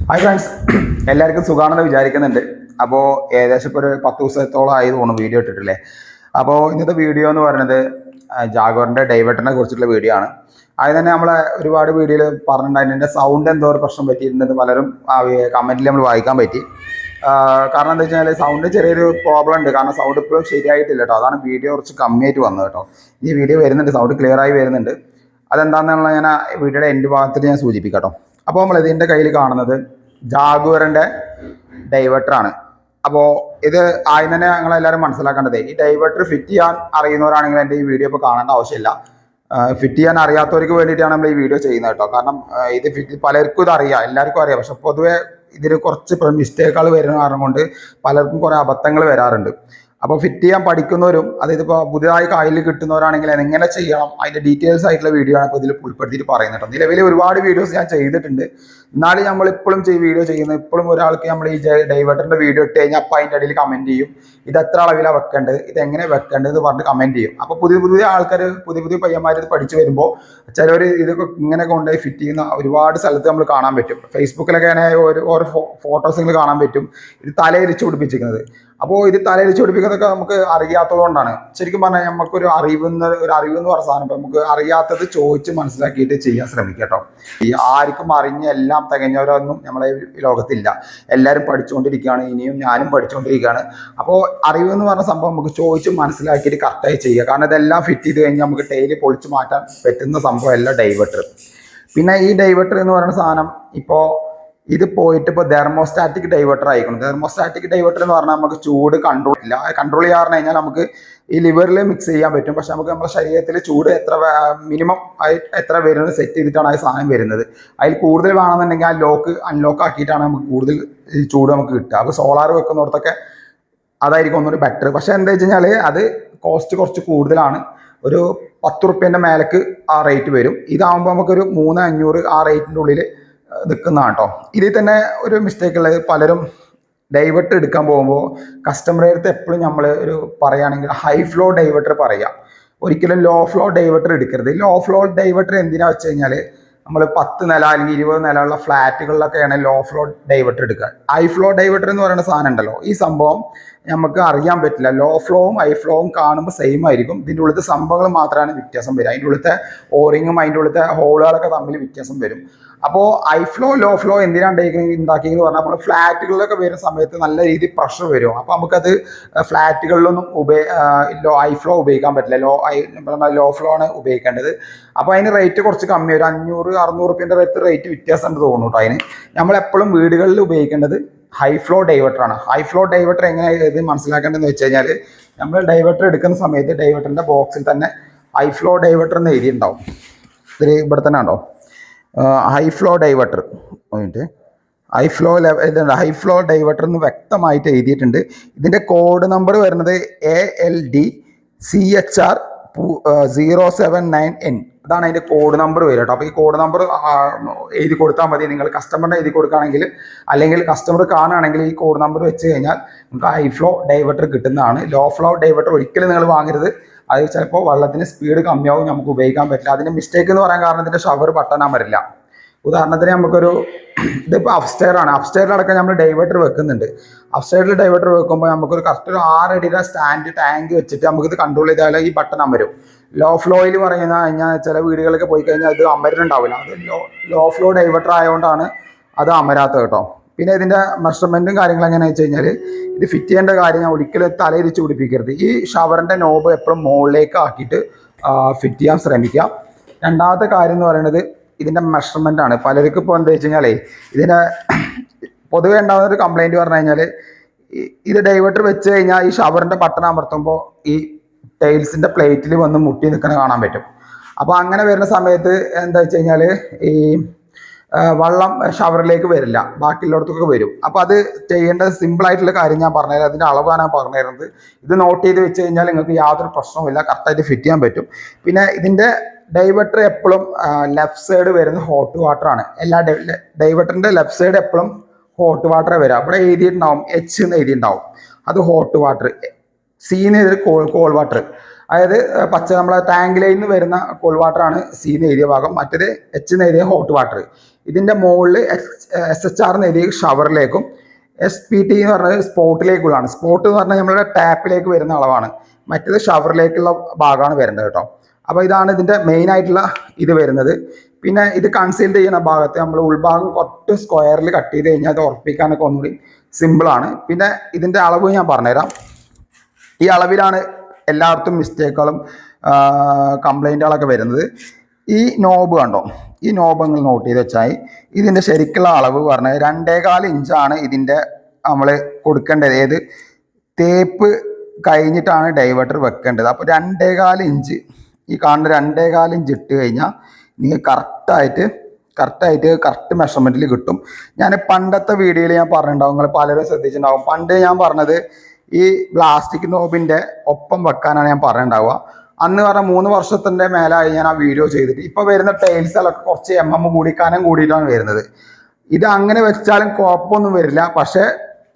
Hi friends, എല്ലാവർക്കും സുഖമാണെന്ന് വിചാരിക്കുന്നുണ്ട്. അപ്പോൾ ഏകദേശം ഇപ്പോൾ ഒരു 10 ദിവസത്തോളം ആയി തോന്നുന്നു വീഡിയോ ഇട്ടിട്ടില്ലേ. അപ്പോൾ ഇന്നത്തെ വീഡിയോ എന്ന് പറയുന്നത് ജാഗോറിൻ്റെ ഡൈവേർട്ടറിനെ കുറിച്ചിട്ടുള്ള വീഡിയോ ആണ്. അത് തന്നെ നമ്മളെ ഒരുപാട് വീഡിയോയിൽ പറഞ്ഞിട്ടുണ്ടായിരുന്നു. എൻ്റെ സൗണ്ട് എന്തോ ഒരു പ്രശ്നം പറ്റിയിട്ടുണ്ടെന്ന് പലരും കമൻറ്റിൽ നമ്മൾ വായിക്കാൻ പറ്റി. കാരണം എന്താ വെച്ചാൽ സൗണ്ട് ചെറിയൊരു പ്രോബ്ലം ഉണ്ട്. കാരണം സൗണ്ട് ഇപ്പോഴും ശരിയായിട്ടില്ല കേട്ടോ. അതാണ് വീഡിയോ കുറച്ച് കമ്മിയായിട്ട് വന്നത് കേട്ടോ. ഈ വീഡിയോ വരുന്നുണ്ട്, സൗണ്ട് ക്ലിയർ ആയി വരുന്നുണ്ട്. അതെന്താണെന്നുള്ള ഞാൻ വീഡിയോയുടെ എൻഡ് ഭാഗത്തിൽ ഞാൻ സൂചിപ്പിക്കാം കേട്ടോ. അപ്പോൾ നമ്മൾ ഇതിൻ്റെ കയ്യിൽ കാണുന്നത് ജാഗുവറിൻ്റെ ഡൈവേർട്ടറാണ്. അപ്പോൾ ഇത് ആദ്യം തന്നെ ഞങ്ങളെല്ലാവരും മനസ്സിലാക്കേണ്ടത്, ഈ ഡൈവേർട്ടർ ഫിറ്റ് ചെയ്യാൻ അറിയുന്നവരാണെങ്കിൽ എൻ്റെ ഈ വീഡിയോ ഇപ്പോൾ കാണേണ്ട ആവശ്യമില്ല. ഫിറ്റ് ചെയ്യാൻ അറിയാത്തവർക്ക് വേണ്ടിയിട്ടാണ് നമ്മൾ ഈ വീഡിയോ ചെയ്യുന്നത് കേട്ടോ. കാരണം ഇത് പലർക്കും ഇത് അറിയാം, എല്ലാവർക്കും അറിയാം. പക്ഷെ പൊതുവെ ഇതിൽ കുറച്ച് മിസ്റ്റേക്കുകൾ വരുന്ന കാരണം കൊണ്ട് പലർക്കും കുറേ അബദ്ധങ്ങൾ വരാറുണ്ട്. അപ്പോൾ ഫിറ്റ് ചെയ്യാൻ പഠിക്കുന്നവരും അതിപ്പോൾ പുതിയതായി കയ്യിൽ കിട്ടുന്നവരാണെങ്കിൽ എങ്ങനെ ചെയ്യണം അതിൻ്റെ ഡീറ്റെയിൽസ് ആയിട്ടുള്ള വീഡിയോ ആണ് ഇപ്പോൾ ഇതിൽ ഉൾപ്പെടുത്തിയിട്ട് പറയുന്നത് കേട്ടോ. നിലവിൽ ഒരുപാട് വീഡിയോസ് ഞാൻ ചെയ്തിട്ടുണ്ട്. എന്നാലും നമ്മളിപ്പോഴും വീഡിയോ ചെയ്യുന്നത്, ഇപ്പോഴും ഒരാൾക്ക് നമ്മൾ ഈ ഡൈവേർട്ടറിൻ്റെ വീഡിയോ ഇട്ട് കഴിഞ്ഞാൽ അപ്പോൾ അതിൻ്റെ ഇടയിൽ കമൻറ്റ് ചെയ്യും, ഇത് എത്ര അളവിലാണ് വെക്കേണ്ടത്, ഇത് എങ്ങനെ വെക്കേണ്ടത് എന്ന് പറഞ്ഞിട്ട് കമൻറ്റ് ചെയ്യും. അപ്പോൾ പുതിയ ആൾക്കാർ, പുതിയ പയ്യന്മാർ ഇത് പഠിച്ച് വരുമ്പോൾ ചിലവർ ഇതൊക്കെ ഇങ്ങനെ കൊണ്ടുപോയി ഫിറ്റ് ചെയ്യുന്ന ഒരുപാട് സ്ഥലത്ത് നമ്മൾ കാണാൻ പറ്റും. ഫേസ്ബുക്കിലൊക്കെ ഓരോ ഫോട്ടോസ് നിങ്ങൾ കാണാൻ പറ്റും, ഇത് തലയിരിച്ച് പിടിപ്പിച്ചിരിക്കുന്നത്. അപ്പോൾ ഇത് തലയിരിച്ച് പിടിപ്പിക്കുന്നതൊക്കെ നമുക്ക് അറിയാത്തത് കൊണ്ടാണ്. ശരിക്കും പറഞ്ഞാൽ നമുക്കൊരു അറിവ് എന്ന് പറഞ്ഞ സാധനം ഇപ്പം നമുക്ക് അറിയാത്തത് ചോദിച്ച് മനസ്സിലാക്കിയിട്ട് ചെയ്യാൻ ശ്രമിക്കുക കേട്ടോ. ഈ ആർക്കും അറിഞ്ഞ് എല്ലാം തികഞ്ഞവരൊന്നും നമ്മളെ ലോകത്തില്ല. എല്ലാവരും പഠിച്ചുകൊണ്ടിരിക്കുകയാണ്, ഇനിയും ഞാനും പഠിച്ചുകൊണ്ടിരിക്കുകയാണ്. അപ്പോൾ അറിവ് എന്ന് പറഞ്ഞ സംഭവം നമുക്ക് ചോദിച്ച് മനസ്സിലാക്കിയിട്ട് കറക്റ്റായി ചെയ്യുക. കാരണം ഇതെല്ലാം ഫിറ്റ് ചെയ്ത് കഴിഞ്ഞാൽ നമുക്ക് ടൈല് പൊളിച്ച് മാറ്റാൻ പറ്റുന്ന സംഭവമല്ല ഡൈവേർട്ടർ. പിന്നെ ഈ ഡൈവേർട്ടർ എന്ന് പറയുന്ന സാധനം ഇപ്പോൾ ഇത് പോയിട്ട് ഇപ്പോൾ തെർമോസ്റ്റാറ്റിക് ഡൈവേർട്ടർ ആയിക്കണം. തെർമോസ്റ്റാറ്റിക് ഡൈവേർട്ടർ എന്ന് പറഞ്ഞാൽ നമുക്ക് ചൂട് കൺട്രോൾ ചെയ്യാൻ കഴിഞ്ഞാൽ നമുക്ക് ഈ ലിവറിൽ മിക്സ് ചെയ്യാൻ പറ്റും. പക്ഷെ നമുക്ക് നമ്മുടെ ശരീരത്തിൽ ചൂട് മിനിമം എത്ര വരുന്നത് സെറ്റ് ചെയ്തിട്ടാണ് ആ സാധനം വരുന്നത്. അതിൽ കൂടുതൽ വേണമെന്നുണ്ടെങ്കിൽ ആ അൺലോക്ക് ആക്കിയിട്ടാണ് നമുക്ക് കൂടുതൽ ചൂട് നമുക്ക് കിട്ടുക. അപ്പോൾ സോളാർ വെക്കുന്നിടത്തൊക്കെ അതായിരിക്കും ഒന്നുകൂടി ബെറ്റർ. പക്ഷെ എന്താ വെച്ച് കഴിഞ്ഞാൽ അത് കോസ്റ്റ് കുറച്ച് കൂടുതലാണ്. ഒരു 10 റുപ്യേൻ്റെ മേലേക്ക് ആ റേറ്റ് വരും. ഇതാകുമ്പോൾ നമുക്കൊരു 3,500 ആ റേറ്റിൻ്റെ ഉള്ളിൽ നിൽക്കുന്നതാണ് കേട്ടോ. ഇതിൽ തന്നെ ഒരു മിസ്റ്റേക്ക് ഉള്ളത്, പലരും ഡൈവേർട്ടർ എടുക്കാൻ പോകുമ്പോൾ കസ്റ്റമറുടെ അടുത്ത് എപ്പോഴും നമ്മൾ ഒരു പറയുകയാണെങ്കിൽ ഹൈ ഫ്ലോ ഡൈവേർട്ടർ പറയുക, ഒരിക്കലും ലോ ഫ്ലോ ഡൈവേർട്ടർ എടുക്കരുത്. ലോ ഫ്ലോ ഡൈവേർട്ടർ എന്തിനാ വെച്ച് കഴിഞ്ഞാൽ നമ്മൾ 10 നില അല്ലെങ്കിൽ 20 നിലയുള്ള ഫ്ലാറ്റുകളിലൊക്കെയാണ് ലോ ഫ്ലോ ഡൈവേർട്ടർ എടുക്കുക. ഹൈ ഫ്ലോ ഡൈവേർട്ടർ എന്ന് പറയുന്ന സാധനം ഉണ്ടല്ലോ, ഈ സംഭവം നമുക്ക് അറിയാൻ പറ്റില്ല. ലോ ഫ്ലോവും ഹൈ ഫ്ലോവും കാണുമ്പോൾ സെയിം ആയിരിക്കും. ഇതിൻ്റെ ഉള്ളിലത്തെ സംഭവങ്ങൾ മാത്രമാണ് വ്യത്യാസം വരിക. അതിൻ്റെ ഉള്ളിലത്തെ ഓറിങ്ങും അതിൻ്റെ ഉള്ളിലത്തെ ഹോളുകളൊക്കെ തമ്മിൽ വ്യത്യാസം വരും. അപ്പോൾ ഹൈ ഫ്ലോ ലോ ഫ്ലോ എന്തിനാണ് ഉണ്ടാക്കിയെന്ന് പറഞ്ഞാൽ നമ്മൾ ഫ്ലാറ്റുകളിലൊക്കെ വരുന്ന സമയത്ത് നല്ല രീതിയിൽ പ്രഷർ വരും. അപ്പോൾ നമുക്കത് ഫ്ലാറ്റുകളിലൊന്നും ഹൈ ഫ്ലോ ഉപയോഗിക്കാൻ പറ്റില്ല. ലോ ഫ്ലോ ആണ് ഉപയോഗിക്കേണ്ടത്. അപ്പോൾ അതിന് റേറ്റ് കുറച്ച് കമ്മി, ഒരു 500-600 റുപ്യേൻ്റെ റേറ്റ് വ്യത്യാസം ഉണ്ട് തോന്നുന്നു കേട്ടോ. അതിന് നമ്മളെപ്പോഴും വീടുകളിൽ ഉപയോഗിക്കേണ്ടത് ഹൈ ഫ്ലോ ഡൈവേർട്ടറാണ്. ഹൈ ഫ്ലോ ഡൈവേർട്ടർ എങ്ങനെയാണ് ഇത് മനസ്സിലാക്കേണ്ടതെന്ന് വെച്ച് കഴിഞ്ഞാൽ, നമ്മൾ ഡൈവേർട്ടർ എടുക്കുന്ന സമയത്ത് ഡൈവേർട്ടറിൻ്റെ ബോക്സിൽ തന്നെ ഹൈ ഫ്ലോ ഡൈവേർട്ടർ എന്ന് എഴുതിയിട്ടുണ്ടാവും. ഇതിൽ ഇവിടെ തന്നെ ഉണ്ടോ high flow diverter, high flow diverter എന്ന് വ്യക്തമായിട്ട് എഴുതിയിട്ടുണ്ട്. ഇതിൻ്റെ കോഡ് നമ്പർ വരുന്നത് ALDCHR 079N. അതാണ് അതിൻ്റെ കോഡ് നമ്പർ വരിക കേട്ടോ. അപ്പോൾ ഈ കോഡ് നമ്പർ എഴുതി കൊടുത്താൽ മതി. നിങ്ങൾ കസ്റ്റമറിനെ എഴുതി കൊടുക്കുകയാണെങ്കിൽ, അല്ലെങ്കിൽ കസ്റ്റമർ കാണുകയാണെങ്കിൽ ഈ കോഡ് നമ്പർ വെച്ച് കഴിഞ്ഞാൽ നമുക്ക് ഹൈ ഫ്ലോ ഡൈവേർട്ടർ കിട്ടുന്നതാണ്. ലോ ഫ്ലോ ഡൈവേർട്ടർ ഒരിക്കലും നിങ്ങൾ വാങ്ങരുത്. അത് ചിലപ്പോൾ വെള്ളത്തിന് സ്പീഡ് കമ്മിയാവും, നമുക്ക് ഉപയോഗിക്കാൻ പറ്റില്ല. അതിൻ്റെ മിസ്റ്റേക്ക് എന്ന് പറയാൻ കാരണം ഇതിൻ്റെ ഷവർ ബട്ടണാൻ വരില്ല. ഉദാഹരണത്തിന് നമുക്കൊരു ഇതിപ്പോൾ അപ്സ്റ്റെയറിലടക്കം നമ്മൾ ഡൈവേർട്ടർ വെക്കുന്നുണ്ട്. അപ്സ്റ്റെയറിൽ ഡൈവേർട്ടർ വെക്കുമ്പോൾ നമുക്കൊരു കറക്റ്റ് ഒരു 6 അടിയുടെ ടാങ്ക് വെച്ചിട്ട് നമുക്കിത് കൺട്രോൾ ചെയ്താൽ ഈ ബട്ടൺ അമരും. ലോ ഫ്ലോയിൽ പറയുന്ന കഴിഞ്ഞാൽ ചില വീടുകളിലൊക്കെ പോയി കഴിഞ്ഞാൽ അത് അമരുന്നുണ്ടാവില്ല. അത് ലോ ഫ്ലോ ഡൈവേർട്ടർ ആയതുകൊണ്ടാണ് അത് അമരാത്തത് കേട്ടോ. പിന്നെ ഇതിൻ്റെ മെഷർമെൻറ്റും കാര്യങ്ങളും എങ്ങനെയാണെന്ന് വെച്ച് കഴിഞ്ഞാൽ, ഇത് ഫിറ്റ് ചെയ്യേണ്ട കാര്യം ഞാൻ ഒരിക്കലും തലയിരിച്ച് പിടിപ്പിക്കരുത്. ഈ ഷവറിൻ്റെ നോബ് എപ്പോഴും മുകളിലേക്ക് ആക്കിയിട്ട് ഫിറ്റ് ചെയ്യാൻ ശ്രമിക്കാം. രണ്ടാമത്തെ കാര്യം എന്ന് പറയുന്നത് ഇതിൻ്റെ മെഷർമെൻ്റ് ആണ്. പലർക്കും ഇപ്പോൾ എന്താ വെച്ച് കഴിഞ്ഞാൽ, ഇതിൻ്റെ പൊതുവേ ഉണ്ടാകുന്ന ഒരു കംപ്ലയിൻറ്റ് പറഞ്ഞു കഴിഞ്ഞാൽ, ഇത് ഡൈവേർട്ടർ വെച്ച് കഴിഞ്ഞാൽ ഈ ഷവറിൻ്റെ ബട്ടൺ അമർത്തുമ്പോൾ ഈ ടൈൽസിൻ്റെ പ്ലേറ്റിൽ വന്ന് മുട്ടി നിൽക്കുന്നത് കാണാൻ പറ്റും. അപ്പോൾ അങ്ങനെ വരുന്ന സമയത്ത് എന്താ വെച്ച് കഴിഞ്ഞാൽ ഈ വെള്ളം ഷവറിലേക്ക് വരില്ല, ബാക്കിയുള്ളിടത്തൊക്കെ വരും. അപ്പോൾ അത് ചെയ്യേണ്ട സിമ്പിളായിട്ടുള്ള കാര്യം ഞാൻ പറഞ്ഞുതരാം. അതിൻ്റെ അളവാണ് ഞാൻ പറഞ്ഞു തരുന്നത്. ഇത് നോട്ട് ചെയ്ത് വെച്ച് കഴിഞ്ഞാൽ നിങ്ങൾക്ക് യാതൊരു പ്രശ്നവുമില്ല, കറക്റ്റായിട്ട് ഫിറ്റ് ചെയ്യാൻ പറ്റും. പിന്നെ ഇതിൻ്റെ ഡൈവേർട്ടർ എപ്പോഴും ലെഫ്റ്റ് സൈഡ് വരുന്ന ഹോട്ട് വാട്ടറാണ്. എല്ലാ ഡൈവേർട്ടറിൻ്റെ ലെഫ്റ്റ് സൈഡ് എപ്പോഴും ഹോട്ട് വാട്ടർ വരിക. അവിടെ എഴുതിയിട്ടുണ്ടാവും H എന്ന് എഴുതിയിട്ടുണ്ടാവും, അത് ഹോട്ട് വാട്ടർ. C എന്ന് കോൾ വാട്ടർ. അതായത് പച്ച നമ്മളെ ടാങ്ക് ലൈനിൽ നിന്ന് വരുന്ന കൂൾ വാട്ടറാണ് സി എന്ന് എഴുതിയ ഭാഗം, മറ്റേത് എച്ച് എന്ന് എഴുതിയ ഹോട്ട് വാട്ടർ. ഇതിൻ്റെ മുകളിൽ SHR എന്ന് എഴുതിയ ഷവറിലേക്കും SPT എന്ന് പറഞ്ഞത് സ്പോട്ടിലേക്കുള്ളതാണ്. സ്പോട്ട് എന്ന് പറഞ്ഞാൽ നമ്മളുടെ ടാപ്പിലേക്ക് വരുന്ന അളവാണ്, മറ്റേത് ഷവറിലേക്കുള്ള ഭാഗമാണ് വരുന്നത് കേട്ടോ. അപ്പോൾ ഇതാണ് ഇതിൻ്റെ മെയിൻ ആയിട്ടുള്ള ഇത് വരുന്നത്. പിന്നെ ഇത് കൺസീൽ ചെയ്യുന്ന ഭാഗത്ത് നമ്മൾ ഉൾഭാഗം കുറച്ച് സ്ക്വയറിൽ കട്ട് ചെയ്ത് കഴിഞ്ഞാൽ അത് ഉറപ്പിക്കാനൊക്കെ ഒന്നുകൂടി സിമ്പിളാണ്. പിന്നെ ഇതിൻ്റെ അളവ് ഞാൻ പറഞ്ഞുതരാം. ഈ അളവിലാണ് എല്ലായിടത്തും മിസ്റ്റേക്കുകളും കംപ്ലൈൻറ്റുകളൊക്കെ വരുന്നത്. ഈ നോബ് കണ്ടോ, ഈ നോബ് നിങ്ങൾ നോട്ട് ചെയ്ത് വെച്ചാൽ ഇതിൻ്റെ ശരിക്കുള്ള അളവ് പറഞ്ഞാൽ 2.25 ഇഞ്ചാണ് ഇതിൻ്റെ നമ്മൾ കൊടുക്കേണ്ടത്. ഏത് തേപ്പ് കഴിഞ്ഞിട്ടാണ് ഡൈവേർട്ടർ വെക്കേണ്ടത്. അപ്പോൾ 2.25 ഇഞ്ച്, ഈ കാണുന്ന 2.25 ഇഞ്ച് ഇട്ട് കഴിഞ്ഞാൽ നിങ്ങൾ കറക്റ്റ് മെഷർമെൻറ്റിൽ കിട്ടും. ഞാൻ പണ്ടത്തെ വീഡിയോയിൽ ഞാൻ പറഞ്ഞിട്ടുണ്ടാവും, നിങ്ങൾ പലരും ശ്രദ്ധിച്ചിട്ടുണ്ടാവും. പണ്ട് ഞാൻ പറഞ്ഞത് ഈ പ്ലാസ്റ്റിക് നോബിൻ്റെ ഒപ്പം വെക്കാനാണ് ഞാൻ പറഞ്ഞിട്ടുണ്ടാവുക. അന്ന് പറഞ്ഞ 3 വർഷത്തിൻ്റെ മേലായി ഞാൻ ആ വീഡിയോ ചെയ്തിട്ട്. ഇപ്പോൾ വരുന്ന ടൈൽസിലൊക്കെ കുറച്ച് കൂടിയിട്ടാണ് വരുന്നത്. ഇത് അങ്ങനെ വെച്ചാലും കുഴപ്പമൊന്നും വരില്ല. പക്ഷേ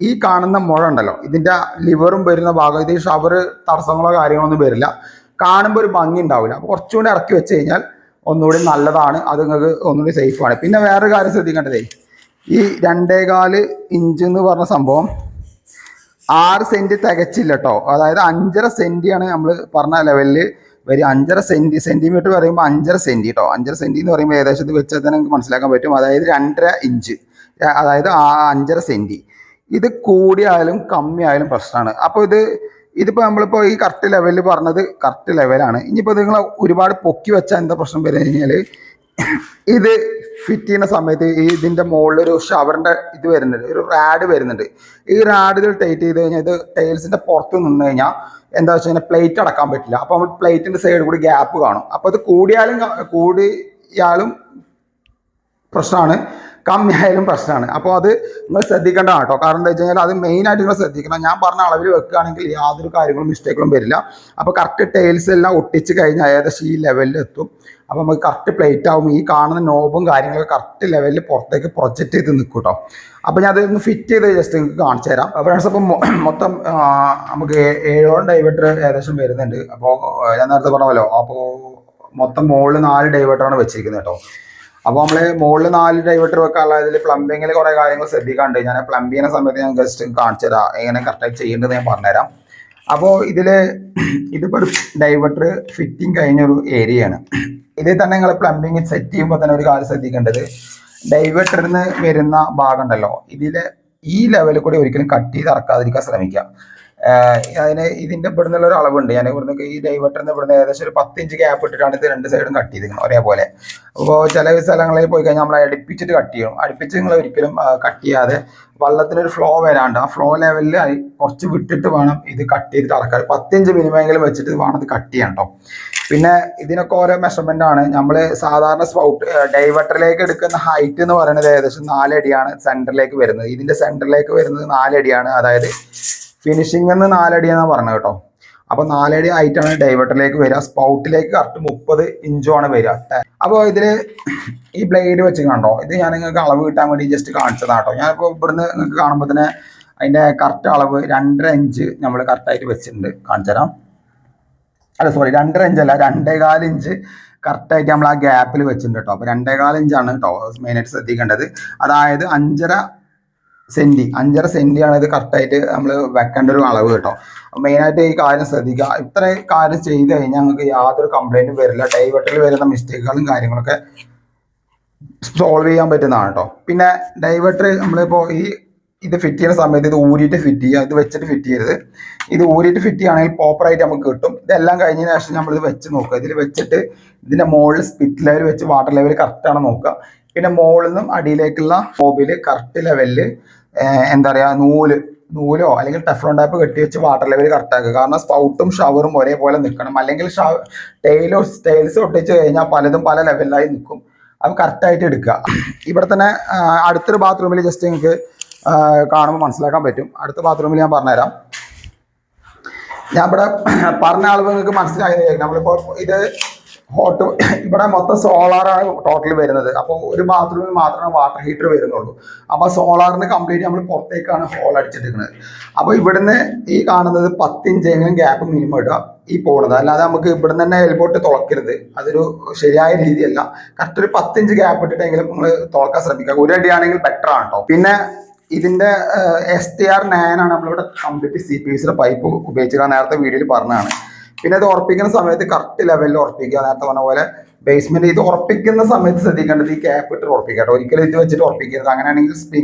ഈ കാണുന്ന മുഴ ഉണ്ടല്ലോ, ഇതിൻ്റെ ലിവറും വരുന്ന ഭാഗം, ഇത് ഷവർ തടസ്സങ്ങളോ കാര്യങ്ങളൊന്നും വരില്ല. കാണുമ്പോൾ ഒരു ഭംഗി ഉണ്ടാവില്ല. അപ്പോൾ കുറച്ചുകൂടി ഇറക്കി വെച്ച് കഴിഞ്ഞാൽ ഒന്നുകൂടി നല്ലതാണ്, അത് നിങ്ങൾക്ക് ഒന്നുകൂടി സേഫാണ്. പിന്നെ വേറൊരു കാര്യം ശ്രദ്ധിക്കേണ്ടതേ, ഈ 2.25 ഇഞ്ച് എന്ന് പറഞ്ഞ സംഭവം 6 സെൻറ്റ് തികച്ചില്ല കേട്ടോ. അതായത് 5.5 സെൻറ്റിയാണ് നമ്മൾ പറഞ്ഞ ലെവലിൽ വരും. 5.5 സെൻറ്റിമീറ്റർ പറയുമ്പോൾ 5.5 സെൻറ്റി കേട്ടോ. 5.5 സെൻറ്റി എന്ന് പറയുമ്പോൾ ഏകദേശം ഇത് വെച്ചാൽ തന്നെ നമുക്ക് മനസ്സിലാക്കാൻ പറ്റും. അതായത് 2.5 ഇഞ്ച്, അതായത് 5.5 സെൻറ്റി. ഇത് കൂടിയായാലും കമ്മിയായാലും പ്രശ്നമാണ്. അപ്പോൾ ഇതിപ്പോൾ നമ്മളിപ്പോൾ ഈ കറക്റ്റ് ലെവലിൽ പറഞ്ഞത് കറക്റ്റ് ലെവലാണ്. ഇനിയിപ്പോൾ നിങ്ങൾ ഒരുപാട് പൊക്കി വെച്ചാൽ എന്താ പ്രശ്നം വരും കഴിഞ്ഞാൽ, ഇത് ഫിറ്റ് ചെയ്യുന്ന സമയത്ത് ഇതിൻ്റെ മുകളിൽ ഒരു ഷവറിൻ്റെ ഇത് വരുന്നുണ്ട്, ഒരു റാഡ് വരുന്നുണ്ട്. ഈ റാഡ് ഇതിൽ ടൈറ്റ് ചെയ്ത് കഴിഞ്ഞാൽ ഇത് ടൈൽസിൻ്റെ പുറത്ത് നിന്ന് കഴിഞ്ഞാൽ എന്താ വെച്ച് കഴിഞ്ഞാൽ പ്ലേറ്റ് അടക്കാൻ പറ്റില്ല. അപ്പോൾ നമ്മൾ പ്ലേറ്റിൻ്റെ സൈഡിൽ കൂടി ഗ്യാപ്പ് കാണും. അപ്പോൾ ഇത് കൂടിയാലും പ്രശ്നമാണ്, കമ്മിയായാലും പ്രശ്നമാണ്. അപ്പോൾ അത് നിങ്ങൾ ശ്രദ്ധിക്കേണ്ടതാണ് കേട്ടോ. കാരണം എന്താ വെച്ച് കഴിഞ്ഞാൽ അത് മെയിനായിട്ട് നിങ്ങൾ ശ്രദ്ധിക്കണം. ഞാൻ പറഞ്ഞ അളവിൽ വെക്കുകയാണെങ്കിൽ യാതൊരു കാര്യങ്ങളും മിസ്റ്റേക്കുകളും വരില്ല. അപ്പോൾ കറക്റ്റ് ടൈൽസ് എല്ലാം ഒട്ടിച്ച് കഴിഞ്ഞാൽ ഏകദേശം ഈ ലെവലിൽ എത്തും. അപ്പോൾ നമുക്ക് കറക്റ്റ് പ്ലേറ്റ് ആവും. ഈ കാണുന്ന നോബും കാര്യങ്ങളൊക്കെ കറക്റ്റ് ലെവലിൽ പുറത്തേക്ക് പ്രൊജക്റ്റ് ചെയ്ത് നിൽക്കും കേട്ടോ. അപ്പോൾ ഞാൻ അതൊന്ന് ഫിറ്റ് ചെയ്ത് ജസ്റ്റ് നിങ്ങൾക്ക് കാണിച്ചു തരാം. അപ്പോൾ അപ്പം മൊത്തം നമുക്ക് 7 ഡൈവേർട്ടർ ഏകദേശം വരുന്നുണ്ട്. അപ്പോൾ ഞാൻ നേരത്തെ പറഞ്ഞല്ലോ, അപ്പോൾ മൊത്തം മുകളിൽ 4 ഡൈവേർട്ടറാണ് വെച്ചിരിക്കുന്നത് കേട്ടോ. അപ്പോൾ നമ്മൾ മുകളിൽ 4 ഡൈവേർട്ടർ വെക്കാനുള്ള ഇതിൽ പ്ലംബിങ്ങിൽ കുറേ കാര്യങ്ങൾ ശ്രദ്ധിക്കാണ്ട്. ഞാൻ പ്ലംബ് ചെയ്യുന്ന സമയത്ത് ഞാൻ ജസ്റ്റ് കാണിച്ചു തരാം എങ്ങനെ കറക്റ്റായിട്ട് ചെയ്യേണ്ടത് ഞാൻ പറഞ്ഞുതരാം. അപ്പോൾ ഇതിപ്പോൾ ഒരു ഡൈവേർട്ടർ ഫിറ്റിംഗ് കഴിഞ്ഞൊരു ഏരിയയാണ്. ഇതിൽ തന്നെ നിങ്ങൾ പ്ലംബിങ് സെറ്റ് ചെയ്യുമ്പോൾ തന്നെ ഒരു കാര്യം ശ്രദ്ധിക്കേണ്ടത്, ഡൈവേർട്ടറിൽ നിന്ന് വരുന്ന ഭാഗം ഉണ്ടല്ലോ, ഈ ലെവലിൽ കൂടി ഒരിക്കലും കട്ട് ചെയ്ത് ഇറക്കാതിരിക്കാൻ ശ്രമിക്കുക. ഇതിൻ്റെ ഇവിടെ നിന്നുള്ള ഒരു അളവുണ്ട്. ഞാൻ ഇവിടുന്ന് ഈ ഡൈവേർട്ടറിന് ഇവിടുന്ന് ഏകദേശം ഒരു 10 ഇഞ്ച് ഗ്യാപ്പ് ഇട്ടിട്ടാണ് ഇത് 2 സൈഡും കട്ട് ചെയ്തിരിക്കുന്നത് ഒരേപോലെ. അപ്പോൾ ചില സ്ഥലങ്ങളിൽ പോയി കഴിഞ്ഞാൽ നമ്മൾ അടുപ്പിച്ചിട്ട് കട്ട് ചെയ്യണം. അടുപ്പിച്ച് നിങ്ങൾ ഒരിക്കലും കട്ട് ചെയ്യാതെ വെള്ളത്തിനൊരു ഫ്ലോ വരാണ്ട് ആ ഫ്ലോ ലെവലിൽ കുറച്ച് വിട്ടിട്ട് വേണം ഇത് കട്ട് ചെയ്തിട്ട് ഇറക്കാൻ. 10 ഇഞ്ച് മിനിമെങ്കിലും വെച്ചിട്ട് വേണം ഇത് കട്ട് ചെയ്യാൻ കേട്ടോ. പിന്നെ ഇതിനൊക്കെ ഓരോ മെഷർമെൻ്റ് ആണ്. നമ്മൾ സാധാരണ ഡൈവേർട്ടറിലേക്ക് എടുക്കുന്ന ഹൈറ്റ് എന്ന് പറയുന്നത് ഏകദേശം 4 അടിയാണ് സെൻറ്ററിലേക്ക് വരുന്നത്. ഇതിൻ്റെ സെൻറ്ററിലേക്ക് വരുന്നത് 4 അടിയാണ്. അതായത് ഫിനിഷിംഗ് എന്ന് 4 അടിയാണെന്ന് പറഞ്ഞത് കേട്ടോ. അപ്പോൾ 4 അടി ആയിട്ടാണ് ഡൈവേർട്ടറിലേക്ക് വരിക. സ്പൗട്ടിലേക്ക് കറക്റ്റ് 30 ഇഞ്ചുമാണ് വരിക. അപ്പോൾ ഈ ബ്ലേഡ് വെച്ച് കണ്ടോ, ഇത് ഞാൻ നിങ്ങൾക്ക് അളവ് കിട്ടാൻ വേണ്ടി ജസ്റ്റ് കാണിച്ചതാണ് കേട്ടോ. ഞാനിപ്പോൾ ഇവിടുന്ന് നിങ്ങൾക്ക് കാണുമ്പോൾ തന്നെ അതിൻ്റെ കറക്റ്റ് അളവ് 2.5 ഇഞ്ച് നമ്മൾ കറക്റ്റായിട്ട് വെച്ചിട്ടുണ്ട്. കാണിച്ചു തരാം. 2.5 ഇഞ്ചല്ല, 2.25 ഇഞ്ച് കറക്റ്റായിട്ട് നമ്മൾ ആ ഗ്യാപ്പിൽ വെച്ചിട്ടുണ്ട് കേട്ടോ. അപ്പോൾ 2.25 ഇഞ്ചാണ് കേട്ടോ മെയിനായിട്ട് ശ്രദ്ധിക്കേണ്ടത്. അതായത് 5.5 സെൻറ്റിയാണ് ഇത് കറക്റ്റായിട്ട് നമ്മൾ വെക്കേണ്ട ഒരു അളവ് കേട്ടോ. മെയിനായിട്ട് ഈ കാര്യം ശ്രദ്ധിക്കുക. ഇത്ര കാര്യം ചെയ്ത് കഴിഞ്ഞാൽ നിങ്ങൾക്ക് യാതൊരു കംപ്ലൈൻറ്റും വരില്ല. ഡൈവേർട്ടറിൽ വരുന്ന മിസ്റ്റേക്കുകളും കാര്യങ്ങളൊക്കെ സോൾവ് ചെയ്യാൻ പറ്റുന്നതാണ് കേട്ടോ. പിന്നെ ഡൈവേർട്ടർ നമ്മളിപ്പോൾ ഇത് ഫിറ്റ് ചെയ്യുന്ന സമയത്ത് ഇത് ഊരിയിട്ട് ഫിറ്റ് ചെയ്യുക, ഇത് വെച്ചിട്ട് ഫിറ്റ് ചെയ്യരുത്. ഇത് ഊരിയിട്ട് ഫിറ്റ് ചെയ്യുകയാണെങ്കിൽ പ്രോപ്പറായിട്ട് നമുക്ക് കിട്ടും. ഇതെല്ലാം കഴിഞ്ഞതിന് ശേഷം നമ്മളിത് വെച്ച് നോക്കുക. ഇതിൽ വെച്ചിട്ട് ഇതിൻ്റെ മുകളിൽ സ്പിറ്റ് ലെവൽ വെച്ച് വാട്ടർ ലെവൽ കറക്റ്റാണ് നോക്കുക. പിന്നെ മുകളിൽ നിന്നും അടിയിലേക്കുള്ള ഹോബിൽ കറക്റ്റ് ലെവലിൽ എന്താ പറയുക, നൂലോ അല്ലെങ്കിൽ ടെഫ്ലോൺ ടാപ്പ് കെട്ടി വെച്ച് വാട്ടർ ലെവൽ കറക്റ്റാക്കുക. കാരണം സ്പൗട്ടും ഷവറും ഒരേപോലെ നിൽക്കണം. അല്ലെങ്കിൽ ടൈൽസ് ഒട്ടിച്ച് കഴിഞ്ഞാൽ പലതും പല ലെവലിലായി നിൽക്കും. അത് കറക്റ്റായിട്ട് എടുക്കുക. ഇവിടെ തന്നെ അടുത്തൊരു ബാത്റൂമിൽ ജസ്റ്റ് നിങ്ങൾക്ക് കാണുമ്പോൾ മനസ്സിലാക്കാൻ പറ്റും. അടുത്ത ബാത്റൂമിൽ ഞാൻ പറഞ്ഞുതരാം. ഞാൻ ഇവിടെ പറഞ്ഞ അളവ് നിങ്ങൾക്ക് മനസ്സിലായത്. നമ്മളിപ്പോൾ ഇത് ഇവിടെ മൊത്തം സോളാറാണ് ടോട്ടൽ വരുന്നത്. അപ്പോൾ ഒരു ബാത്റൂമിൽ മാത്രമേ വാട്ടർ ഹീറ്റർ വരുന്നുള്ളൂ. അപ്പോൾ സോളാറിന് കംപ്ലീറ്റ് നമ്മൾ പുറത്തേക്കാണ് ഹോൾ അടിച്ചിട്ടിരിക്കുന്നത്. അപ്പോൾ ഇവിടുന്ന് ഈ കാണുന്നത് 10 ഇഞ്ചെങ്കിലും ഗ്യാപ്പ് മിനിമം ഇടുക. ഈ പോകുന്നത്. അല്ലാതെ നമുക്ക് ഇവിടെ നിന്ന് തന്നെ എൽബോട്ട് തുളക്കരുത്, അതൊരു ശരിയായ രീതിയല്ല. കറക്റ്റ് ഒരു 10 ഇഞ്ച് ഗ്യാപ്പ് ഇട്ടിട്ടെങ്കിലും നമ്മൾ തുളക്കാൻ ശ്രമിക്കുക. ഒരു അടിയാണെങ്കിൽ ബെറ്റർ ആണ് കേട്ടോ. പിന്നെ ഇതിന്റെ STR9 ആണ് നമ്മളിവിടെ കംപ്ലീറ്റ് CPVC പൈപ്പ് ഉപയോഗിച്ചിട്ട് നേരത്തെ വീഡിയോയിൽ പറഞ്ഞതാണ്. പിന്നെ ഇത് ഉറപ്പിക്കുന്ന സമയത്ത് കറക്റ്റ് ലെവലിൽ ഉറപ്പിക്കുക. നേരത്തെ പറഞ്ഞ പോലെ ബേസ്മെന്റ് ഇത് ഉറപ്പിക്കുന്ന സമയത്ത് ശ്രദ്ധിക്കേണ്ടത് ഈ ക്യാപ്പ് ഇട്ട് ഉറപ്പിക്കട്ടോ, ഒരിക്കലും ഇത് വെച്ചിട്ട് ഉറപ്പിക്കരുത്. അങ്ങനെയാണെങ്കിൽ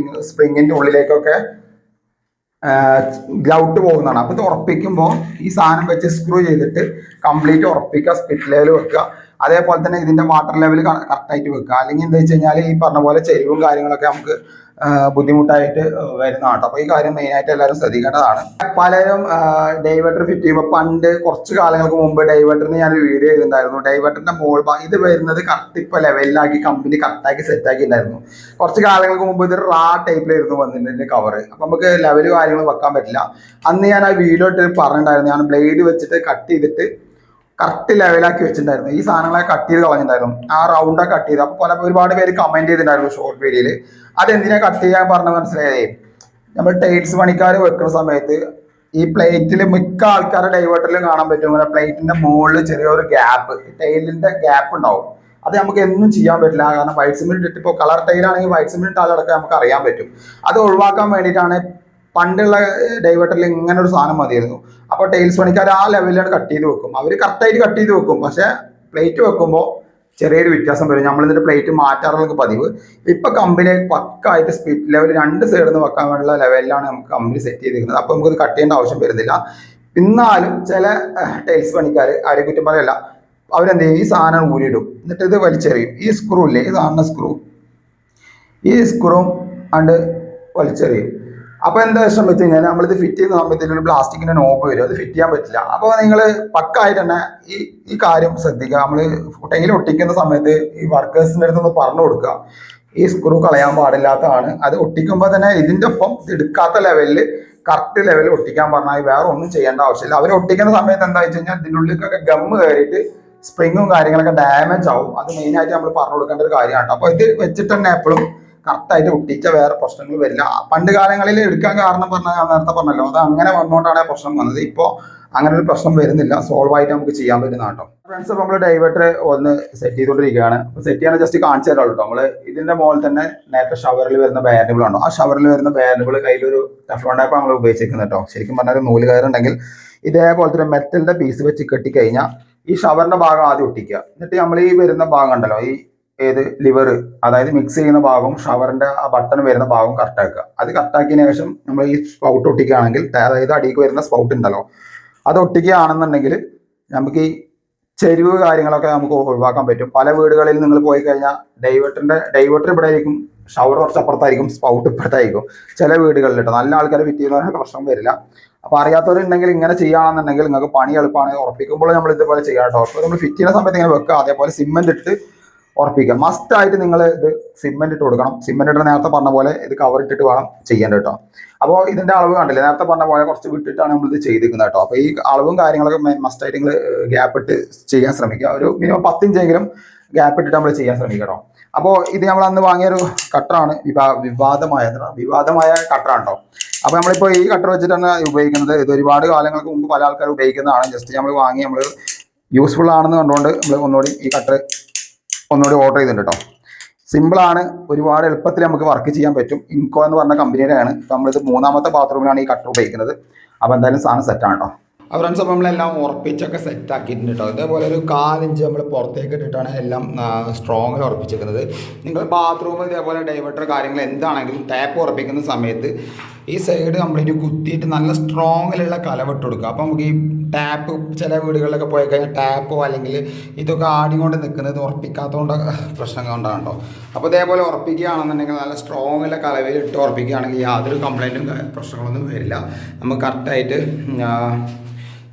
സ്പ്രിങ്ങിന്റെ ഉള്ളിലേക്കൊക്കെ ഗ്രൗട്ട് പോകുന്നതാണ്. അപ്പോൾ ഇത് ഉറപ്പിക്കുമ്പോൾ ഈ സാധനം വെച്ച് സ്ക്രൂ ചെയ്തിട്ട് കംപ്ലീറ്റ് ഉറപ്പിക്കുക, സ്പിറ്റ് ലെവൽ വെക്കുക. അതേപോലെ തന്നെ ഇതിന്റെ വാട്ടർ ലെവൽ കറക്റ്റായിട്ട് വെക്കുക. അല്ലെങ്കിൽ എന്താ വെച്ച് കഴിഞ്ഞാൽ ഈ പറഞ്ഞ പോലെ ചെരിവും കാര്യങ്ങളൊക്കെ നമുക്ക് ബുദ്ധിമുട്ടായിട്ട് വരുന്നതാണ്. അപ്പോൾ ഈ കാര്യം മെയിനായിട്ട് എല്ലാവരും ശ്രദ്ധിക്കേണ്ടതാണ്. പലരും ഡൈവേർട്ടർ ഫിറ്റ് ചെയ്യുമ്പോൾ പണ്ട് കുറച്ച് കാലങ്ങൾക്ക് മുമ്പ് ഡൈവേർട്ടറിന് ഞാൻ വീഡിയോ ചെയ്തിട്ടുണ്ടായിരുന്നു. ഡൈവേർട്ടറിന്റെ മോൾ ഇത് വരുന്നത് കറക്റ്റ് ഇപ്പോൾ ലെവലിലാക്കി കമ്പനി കറക്റ്റാക്കി സെറ്റാക്കി ഉണ്ടായിരുന്നു. കുറച്ച് കാലങ്ങൾക്ക് മുമ്പ് ഇത് റാ ടൈപ്പിലായിരുന്നു വന്നിട്ടുണ്ട് കവർ. അപ്പം നമുക്ക് ലെവൽ കാര്യങ്ങൾ വെക്കാൻ പറ്റില്ല. അന്ന് ഞാൻ ആ വീഡിയോ ഇട്ട് പറഞ്ഞിട്ടുണ്ടായിരുന്നു, ഞാൻ ബ്ലേഡ് വെച്ചിട്ട് കട്ട് ചെയ്തിട്ട് കറക്റ്റ് ലെവലാക്കി വെച്ചിട്ടുണ്ടായിരുന്നു. ഈ സാധനങ്ങളെ കട്ട് ചെയ്ത് കളഞ്ഞിട്ടുണ്ടായിരുന്നു, ആ റൗണ്ടൊക്കെ കട്ട് ചെയ്ത്. അപ്പോൾ ഒരുപാട് പേര് കമന്റ് ചെയ്തിട്ടുണ്ടായിരുന്നു ഷോർട്ട് വീഡിയോയിൽ. അതെന്തിനാ കട്ട് ചെയ്യാൻ പറഞ്ഞ മനസ്സിലായേ, നമ്മൾ ടൈൽസ് പണിക്കാർ വെക്കുന്ന സമയത്ത് ഈ പ്ലേറ്റിൽ മിക്ക ആൾക്കാരുടെ ഡൈവേർട്ടറിലും കാണാൻ പറ്റും, പ്ലേറ്റിന്റെ മുകളിൽ ചെറിയൊരു ഗ്യാപ്പ്, ടൈലിന്റെ ഗ്യാപ്പ് ഉണ്ടാവും. അത് നമുക്ക് എന്നും ചെയ്യാൻ പറ്റില്ല. കാരണം വൈറ്റ് സിമെന്റ് ഇട്ട് ഇപ്പോൾ കളർ ടൈലാണെങ്കിൽ വൈറ്റ് സിമെന്റ് ഇട്ടാലടക്കം നമുക്ക് അറിയാൻ പറ്റും. അത് ഒഴിവാക്കാൻ വേണ്ടിയിട്ടാണ് പണ്ടുള്ള ഡൈവേർട്ടറിൽ ഇങ്ങനെ ഒരു സാധനം മതിയായിരുന്നു. അപ്പോൾ ടൈൽസ് പണിക്കാർ ആ ലെവലിലാണ് കട്ട് ചെയ്ത് വെക്കും. അവർ കറക്റ്റായിട്ട് കട്ട് ചെയ്ത് വെക്കും, പക്ഷേ പ്ലേറ്റ് വെക്കുമ്പോൾ ചെറിയൊരു വ്യത്യാസം വരും. നമ്മൾ ഇതിന്റെ പ്ലേറ്റ് മാറ്റാറുള്ള പതിവ്. ഇപ്പൊ കമ്പനി പക്കായിട്ട് സ്പിറ്റ് ലെവൽ 2 സൈഡിൽ നിന്ന് വെക്കാൻ വേണ്ടിയുള്ള ലെവലിലാണ് നമുക്ക് കമ്പനി സെറ്റ് ചെയ്തിരിക്കുന്നത്. അപ്പൊ നമുക്ക് കട്ട് ചെയ്യേണ്ട ആവശ്യം വരുന്നില്ല. എന്നാലും ചില ടൈൽസ് പണിക്കാർ ആരെ കുറ്റം പറയല്ല, അവരെന്ത് ചെയ്യും, ഈ സാധനം ഊരിയിടും, എന്നിട്ട് ഇത് വലിച്ചെറിയും. ഈ സ്ക്രൂ ഇല്ലേ, ഈ സാധനം സ്ക്രൂ, ഈ സ്ക്രൂ അണ്ട് വലിച്ചെറിയും. അപ്പോൾ എന്താ പ്രശ്നം വെച്ച് കഴിഞ്ഞാൽ നമ്മളിത് ഫിറ്റ് ചെയ്യുന്ന സമയത്ത് ഒരു പ്ലാസ്റ്റിക്കിന്റെ നോബ് വരും, അത് ഫിറ്റ് ചെയ്യാൻ പറ്റില്ല. അപ്പോൾ നിങ്ങൾ പക്കായിട്ട് തന്നെ ഈ കാര്യം ശ്രദ്ധിക്കുക. നമ്മൾ ടൈൽ ഒട്ടിക്കുന്ന സമയത്ത് ഈ വർക്കേഴ്സിൻ്റെ അടുത്ത് ഒന്ന് പറഞ്ഞു കൊടുക്കുക, ഈ സ്ക്രൂ കളയാൻ പാടില്ലാത്തതാണ്. അത് ഒട്ടിക്കുമ്പോൾ തന്നെ ഇതിന്റെ ഒപ്പം എടുക്കാത്ത ലെവലിൽ കറക്റ്റ് ലെവലിൽ ഒട്ടിക്കാൻ പറഞ്ഞാൽ വേറെ ഒന്നും ചെയ്യേണ്ട ആവശ്യമില്ല. അവർ ഒട്ടിക്കുന്ന സമയത്ത് എന്താ വെച്ച് കഴിഞ്ഞാൽ ഇതിൻ്റെ ഉള്ളിലേക്കൊക്കെ ഗമ്മ് കയറിയിട്ട് സ്പ്രിങ്ങും കാര്യങ്ങളൊക്കെ ഡാമേജ് ആവും. അത് മെയിനായിട്ട് നമ്മൾ പറഞ്ഞു കൊടുക്കേണ്ട ഒരു കാര്യമാണ്. അപ്പോൾ ഇത് വെച്ചിട്ട് തന്നെ എപ്പോഴും കറക്റ്റായിട്ട് ഒട്ടിച്ച വേറെ പ്രശ്നങ്ങൾ വരില്ല. പണ്ട് കാലങ്ങളിൽ എടുക്കാൻ കാരണം പറഞ്ഞാൽ ഞാൻ നേരത്തെ പറഞ്ഞല്ലോ, അത് അങ്ങനെ വന്നുകൊണ്ടാണ് ആ പ്രശ്നം വന്നത്. ഇപ്പോൾ അങ്ങനെ ഒരു പ്രശ്നം വരുന്നില്ല, സോൾവ് ആയിട്ട് നമുക്ക് ചെയ്യാൻ പറ്റുന്ന കേട്ടോ. ഫ്രണ്ട്സ്, അപ്പോൾ നമ്മൾ ഡൈവേർട്ടർ ഒന്ന് സെറ്റ് ചെയ്തുകൊണ്ടിരിക്കുകയാണ്. സെറ്റ് ചെയ്യാൻ ജസ്റ്റ് കാണിച്ചു തരാം കേട്ടോ. നമ്മൾ ഇതിന്റെ മുകളിൽ തന്നെ നേരത്തെ ഷവറിൽ വരുന്ന ബാൻഡുകൾ ഉണ്ടോ, ആ ഷവറിൽ വരുന്ന ബാൻഡുകൾ കയ്യിലൊരു ടെഫ്ലോൺ ടൈപ്പ് നമ്മൾ ഉപയോഗിച്ചിരിക്കുന്നത് കേട്ടോ. ശരിക്കും പറഞ്ഞാൽ ഒരു നൂല് കയറുണ്ടെങ്കിൽ ഇതേപോലത്തെ ഒരു മെറ്റലിന്റെ പീസ് വെച്ച് കെട്ടിക്കഴിഞ്ഞാൽ ഈ ഷവറിന്റെ ഭാഗം ആദ്യം ഒട്ടിക്കുക. എന്നിട്ട് നമ്മൾ ഈ വരുന്ന ഭാഗം ഉണ്ടല്ലോ, ഈ ഏത് ലിവർ, അതായത് മിക്സ് ചെയ്യുന്ന ഭാഗവും ഷവറിന്റെ ആ ബട്ടൺ വരുന്ന ഭാഗവും കറക്റ്റാക്കുക. അത് കറക്റ്റാക്കിയതിനു ശേഷം നമ്മൾ ഈ സ്പൗട്ട് ഒട്ടിക്കുകയാണെങ്കിൽ, അതായത് അടിക്ക് വരുന്ന സ്പൗട്ട് ഉണ്ടല്ലോ, അത് ഒട്ടിക്കുകയാണെന്നുണ്ടെങ്കിൽ നമുക്ക് ഈ ചെരിവ് കാര്യങ്ങളൊക്കെ നമുക്ക് ഒഴിവാക്കാൻ പറ്റും. പല വീടുകളിൽ നിങ്ങൾ പോയി കഴിഞ്ഞാൽ ഡൈവേർട്ടർ ഇവിടെ ആയിരിക്കും, ഷവർ കുറച്ച് അപ്പുറത്തായിരിക്കും, സ്പൗട്ട് ഇപ്പുറത്തായിരിക്കും. ചില വീടുകളിൽ കേട്ടോ, നല്ല ആൾക്കാർ ഫിറ്റ് ചെയ്യുന്നവർക്ക് പ്രശ്നം വരില്ല. അപ്പോൾ അറിയാത്തവരുണ്ടെങ്കിൽ ഇങ്ങനെ ചെയ്യുകയാണെന്നുണ്ടെങ്കിൽ നിങ്ങൾക്ക് പണി എളുപ്പമാണ്. ഉറപ്പിക്കുമ്പോൾ നമ്മൾ ഇതുപോലെ ചെയ്യാം കേട്ടോ. അപ്പോൾ നമ്മൾ ഫിറ്റ് ചെയ്യുന്ന സമയത്ത് ഇങ്ങനെ വെക്കുക, അതേപോലെ സിമെന്റ് ഇട്ട് ഉറപ്പിക്കുക. മസ്റ്റായിട്ട് നിങ്ങൾ ഇത് സിമെന്റ് ഇട്ട് കൊടുക്കണം. സിമെന്റ് ഇട്ട് നേരത്തെ പറഞ്ഞ പോലെ ഇത് കവർ ഇട്ടിട്ട് വേണം ചെയ്യേണ്ടത് കേട്ടോ. അപ്പോൾ ഇതിന്റെ അളവ് കണ്ടില്ലേ, നേരത്തെ പറഞ്ഞ പോലെ കുറച്ച് വിട്ടിട്ടാണ് നമ്മളിത് ചെയ്തിരിക്കുന്നത് കേട്ടോ. അപ്പോൾ ഈ അളവും കാര്യങ്ങളൊക്കെ മസ്റ്റായിട്ട് നിങ്ങൾ ഗ്യാപ്പ് ഇട്ട് ചെയ്യാൻ ശ്രമിക്കുക. ഒരു മിനിമം 10 ഇഞ്ചെങ്കിലും ഗ്യാപ്പ് ഇട്ടിട്ട് നമ്മൾ ചെയ്യാൻ ശ്രമിക്കുക കേട്ടോ. അപ്പോൾ ഇത് നമ്മൾ അന്ന് വാങ്ങിയൊരു കട്ടറാണ്, വിവാദമായ കട്ടറാണ് കേട്ടോ. അപ്പോൾ നമ്മളിപ്പോൾ ഈ കട്ടർ വെച്ചിട്ടാണ് ഉപയോഗിക്കുന്നത്. ഇത് ഒരുപാട് കാലങ്ങൾക്ക് മുമ്പ് പല ആൾക്കാർ ഉപയോഗിക്കുന്നതാണ്. ജസ്റ്റ് നമ്മൾ വാങ്ങി നമ്മൾ യൂസ്ഫുൾ ആണെന്ന് കണ്ടുകൊണ്ട് നമ്മൾ ഒന്നുകൂടി ഈ കട്ടർ ഓർഡർ ചെയ്തിട്ടുണ്ട് കേട്ടോ. സിമ്പിളാണ്, ഒരുപാട് എളുപ്പത്തിൽ നമുക്ക് വർക്ക് ചെയ്യാൻ പറ്റും. ഇൻകോ എന്ന് പറഞ്ഞ കമ്പനിയുടെയാണ്. നമ്മളിത് 3ാമത്തെ ബാത്റൂമിലാണ് ഈ കട്ടർ ഉപയോഗിക്കുന്നത്. അപ്പോൾ എന്തായാലും സാധനം സെറ്റാണ് കേട്ടോ. ഫ്രണ്ട്സ്, അപ്പോൾ നമ്മളെല്ലാം ഉറപ്പിച്ചൊക്കെ സെറ്റ് ആക്കിയിട്ടുണ്ട് കേട്ടോ. ഇതേപോലെ ഒരു 4 ഇഞ്ച് നമ്മൾ പുറത്തേക്ക് ഇട്ടിട്ടാണ് എല്ലാം സ്ട്രോങ്ങിൽ ഉറപ്പിച്ചിരിക്കുന്നത്. നിങ്ങൾ ബാത്റൂം ഇതേപോലെ ഡൈവേർട്ടർ കാര്യങ്ങൾ എന്താണെങ്കിലും ടാപ്പ് ഉറപ്പിക്കുന്ന സമയത്ത് ഈ സൈഡ് കംപ്ലീറ്റ് കുത്തിയിട്ട് നല്ല സ്ട്രോങ്ങിലുള്ള കലവിട്ട് കൊടുക്കുക. അപ്പോൾ നമുക്ക് ഈ ടാപ്പ് ചില വീടുകളിലൊക്കെ പോയി കഴിഞ്ഞാൽ ടാപ്പോ അല്ലെങ്കിൽ ഇതൊക്കെ ആടിക്കൊണ്ട് നിൽക്കുന്നത് ഉറപ്പിക്കാത്തതുകൊണ്ട് പ്രശ്നം കൊണ്ടാണ് കേട്ടോ. അപ്പോൾ ഇതേപോലെ ഉറപ്പിക്കുകയാണെന്നുണ്ടെങ്കിൽ നല്ല സ്ട്രോങ്ങിലുള്ള കലവിൽ ഇട്ട് ഉറപ്പിക്കുകയാണെങ്കിൽ യാതൊരു കംപ്ലൈൻറ്റും പ്രശ്നങ്ങളൊന്നും വരില്ല. നമുക്ക് കറക്റ്റായിട്ട്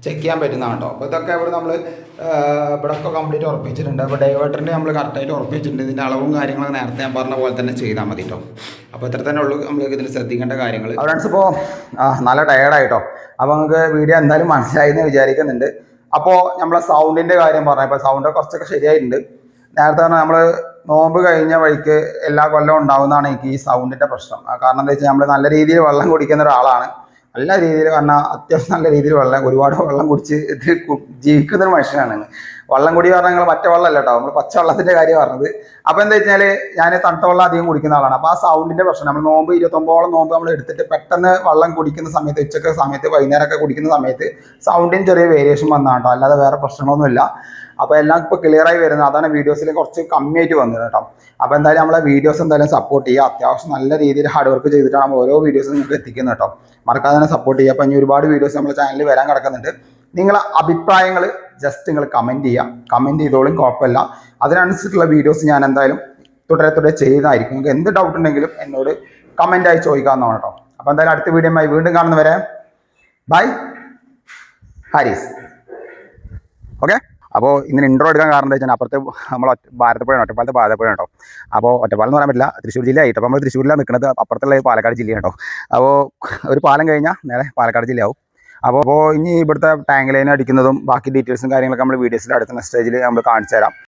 ചെക്ക് ചെയ്യാൻ പറ്റുന്നതാണ് കേട്ടോ. അപ്പോൾ ഇതൊക്കെ ഇവിടെ നമ്മൾ ഇവിടെയൊക്കെ കംപ്ലീറ്റ് ഉറപ്പിച്ചിട്ടുണ്ട്. അപ്പോൾ ഡൈവേർട്ടറിൻ്റെ നമ്മൾ കറക്റ്റായിട്ട് ഉറപ്പിച്ചിട്ടുണ്ട്. ഇതിൻ്റെ അളവും കാര്യങ്ങളൊക്കെ നേരത്തെ ഞാൻ പറഞ്ഞ പോലെ തന്നെ ചെയ്താൽ മതി കേട്ടോ. അപ്പോൾ ഇത്ര തന്നെ ഉള്ളൂ നമ്മൾക്ക് ഇതിൽ ശ്രദ്ധിക്കേണ്ട കാര്യങ്ങൾ. ഫ്രണ്ട്സ്, ഇപ്പോൾ നല്ല ടയേർഡായിട്ടോ. അപ്പോൾ നമുക്ക് വീഡിയോ എന്തായാലും മനസ്സിലായി എന്ന് വിചാരിക്കുന്നുണ്ട്. അപ്പോൾ നമ്മളെ സൗണ്ടിൻ്റെ കാര്യം പറഞ്ഞാൽ ഇപ്പോൾ സൗണ്ട് കുറച്ചൊക്കെ ശരിയായിട്ടുണ്ട്. നേരത്തെ പറഞ്ഞാൽ നമ്മൾ നോമ്പ് കഴിഞ്ഞ വഴിക്ക് എല്ലാ കൊല്ലവും ഉണ്ടാവുന്നതാണ് എനിക്ക് ഈ സൗണ്ടിൻ്റെ പ്രശ്നം. കാരണം എന്താ വെച്ചാൽ നമ്മൾ നല്ല രീതിയിൽ വെള്ളം കുടിക്കുന്ന ഒരാളാണ്. നല്ല രീതിയിൽ പറഞ്ഞാൽ അത്യാവശ്യം നല്ല രീതിയിൽ ഒരുപാട് വെള്ളം കുടിച്ച് ഇത് ജീവിക്കുന്ന ഒരു മനുഷ്യനാണ്. വെള്ളം കുടി പറഞ്ഞാൽ നിങ്ങൾ മറ്റേ വെള്ളമല്ല കേട്ടോ, നമ്മൾ പച്ചവെള്ളത്തിൻ്റെ കാര്യം പറഞ്ഞത്. അപ്പോൾ എന്താ വെച്ചാൽ ഞാൻ തണുത്ത വെള്ളം അധികം കുടിക്കുന്ന ആളാണ്. അപ്പോൾ ആ സൗണ്ടിൻ്റെ പ്രശ്നം, നമ്മൾ നോമ്പ് 29ഓളം നോമ്പ് നമ്മൾ എടുത്തിട്ട് പെട്ടെന്ന് വെള്ളം കുടിക്കുന്ന സമയത്ത്, ഉച്ചക്ക് സമയത്ത്, വൈകുന്നേരമൊക്കെ കുടിക്കുന്ന സമയത്ത് സൗണ്ടിന് ചെറിയ വേരിയേഷൻ വന്നതാണ് കേട്ടോ, അല്ലാതെ വേറെ പ്രശ്നങ്ങളൊന്നുമില്ല. അപ്പോൾ എല്ലാം ഇപ്പോൾ ക്ലിയറായി വരുന്നത്, അതാണ് വീഡിയോസിൽ കുറച്ച് കമ്മിയായിട്ട് വന്നത് കേട്ടോ. അപ്പോൾ എന്തായാലും നമ്മളെ വീഡിയോസ് എന്തായാലും സപ്പോർട്ട് ചെയ്യുക. അത്യാവശ്യം നല്ല രീതിയിൽ ഹാർഡ് വർക്ക് ചെയ്തിട്ടാണ് നമ്മൾ ഓരോ വീഡിയോസും നിങ്ങൾക്ക് എത്തിക്കുന്നത് കേട്ടോ. മറക്കാതെ തന്നെ സപ്പോർട്ട് ചെയ്യുക. അപ്പോൾ ഇനി ഒരുപാട് വീഡിയോസ് നമ്മുടെ ചാനലിൽ വരാൻ കിടക്കുന്നുണ്ട്. നിങ്ങളെ അഭിപ്രായങ്ങൾ ജസ്റ്റ് നിങ്ങൾ കമൻറ്റ് ചെയ്യുക, കമൻറ്റ് ചെയ്തോളും, കുഴപ്പമില്ല. അതിനനുസരിച്ചുള്ള വീഡിയോസ് ഞാൻ എന്തായാലും തുടരെ ചെയ്യുന്നതായിരിക്കും. നിങ്ങൾക്ക് എന്ത് ഡൗട്ട് ഉണ്ടെങ്കിലും എന്നോട് കമൻറ്റായി ചോദിക്കാവുന്നതാണ് കേട്ടോ. അപ്പോൾ എന്തായാലും അടുത്ത വീഡിയോയുമായി വീണ്ടും കാണുന്നവരെ ബൈ, ഹാരിസ്. ഓക്കെ. അപ്പോൾ ഇങ്ങനെ ഇൻട്രോ എടുക്കാൻ കാരണം എന്താ വെച്ചാൽ അപ്പുറത്ത് നമ്മൾ ഭാരതപ്പുഴയാണ്, ഒറ്റപ്പാലത്തെ ഭാരതപ്പുഴ കേട്ടോ. അപ്പോൾ ഒറ്റപ്പാലം എന്ന് പറയാൻ പറ്റില്ല, തൃശ്ശൂർ ജില്ലയായിട്ട്. അപ്പോൾ നമ്മൾ തൃശ്ശൂരിലാണ് നിൽക്കുന്നത്, അപ്പുറത്തുള്ള പാലക്കാട് ജില്ല കേട്ടോ. അപ്പോൾ ഒരു പാലം കഴിഞ്ഞാൽ നേരെ പാലക്കാട് ജില്ലയാവും. അപ്പോൾ ഇനി ഇവിടുത്തെ ടാങ്ക് ലൈൻ അടിക്കുന്നതും ബാക്കി ഡീറ്റെയിൽസും കാര്യങ്ങളൊക്കെ നമ്മൾ വീഡിയോസിൽ അടുത്ത സ്റ്റേജിൽ നമ്മൾ കാണിച്ചു തരാം.